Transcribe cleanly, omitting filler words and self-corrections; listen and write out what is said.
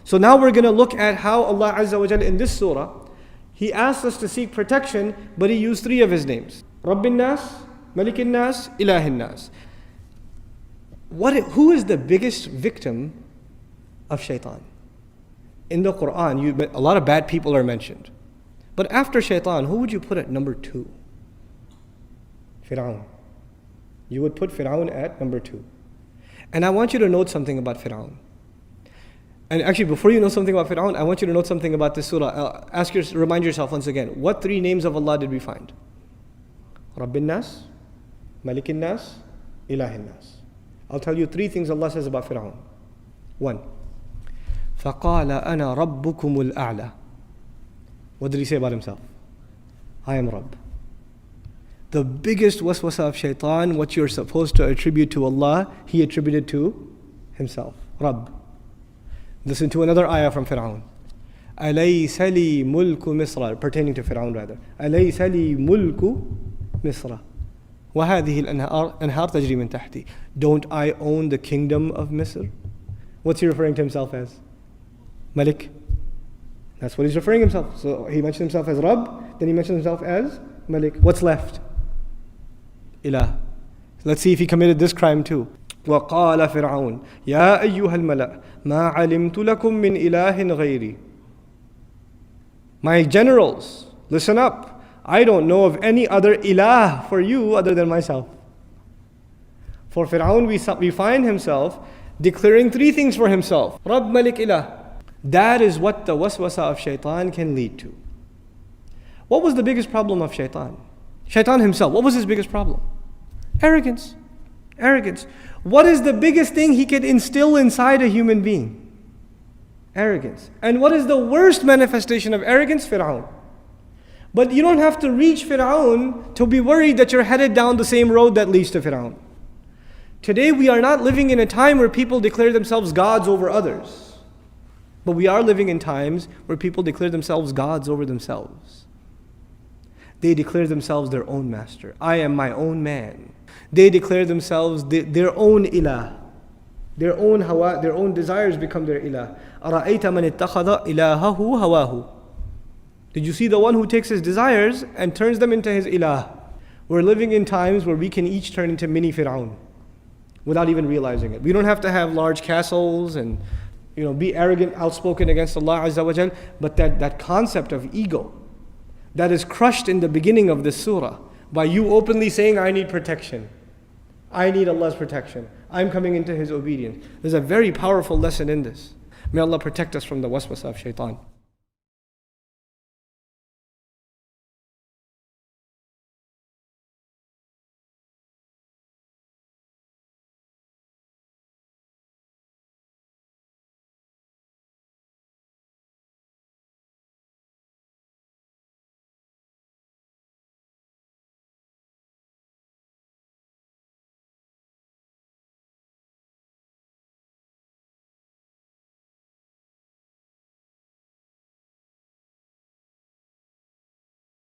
So now we're going to look at how Allah Azza wa Jal in this surah, He asked us to seek protection, but He used 3 of His names. Rabbin Nas, Malikin Nas, Ilahin Nas. Who is the biggest victim of shaitan? In the Quran, a lot of bad people are mentioned. But after shaitan, who would you put at number 2? Fir'aun. You would put Fir'aun at number 2. And I want you to note something about Fir'aun. And actually, before you know something about Fir'aun, I want you to note something about this surah. Remind yourself once again, what 3 names of Allah did we find? Rabbin Nas, Malikin Nas, Ilahin Nas. I'll tell you 3 things Allah says about Fir'aun. 1. فَقَالَ أَنَا رَبُّكُمُ الْأَعْلَى. What did he say about himself? I am Rabb. The biggest waswasa of shaitan, what you're supposed to attribute to Allah, he attributed to himself. Rabb. Listen to another ayah from Fir'aun. أَلَيْسَ لِي مُلْكُ مِصْرَ, pertaining to Fir'aun rather. أَلَيْسَ لِي مُلْكُ مِصْرَ وَهَذِهِ الْأَنْهَارُ تَجْرِي مِنْ تَحْتِي. Don't I own the kingdom of Misr? What's he referring to himself as? Malik. That's what he's referring himself. So he mentioned himself as Rabb, then he mentioned himself as Malik. What's left? Ilah. Let's see if he committed this crime too. وَقَالَ فِرْعَوْنَ يَا أَيُّهَا الْمَلَأ مَا عَلِمْتُ لَكُم مِّنْ إِلَٰهٍ غَيْرِي. My generals, listen up. I don't know of any other ilah for you other than myself. For Fir'aun, we find himself declaring 3 things for himself. Rabb, Malik, Ilah. That is what the waswasa of shaitan can lead to. What was the biggest problem of shaitan? Shaitan himself, what was his biggest problem? Arrogance. Arrogance. What is the biggest thing he can instill inside a human being? Arrogance. And what is the worst manifestation of arrogance? Fir'aun. But you don't have to reach Fir'aun to be worried that you're headed down the same road that leads to Fir'aun. Today we are not living in a time where people declare themselves gods over others. But we are living in times where people declare themselves gods over themselves. They declare themselves their own master. I am my own man. They declare themselves their own ilah. Their own hawa, their own desires become their ilah. أَرَأَيْتَ مَنِ اتَّخَذَ إِلَهَهُ هَوَاهُ. Did you see the one who takes his desires and turns them into his ilah? We're living in times where we can each turn into mini Fir'aun without even realizing it. We don't have to have large castles and be arrogant, outspoken against Allah Azza wa Jal, but that concept of ego that is crushed in the beginning of this surah by you openly saying, I need protection. I need Allah's protection. I'm coming into His obedience. There's a very powerful lesson in this. May Allah protect us from the waswasa of shaitan.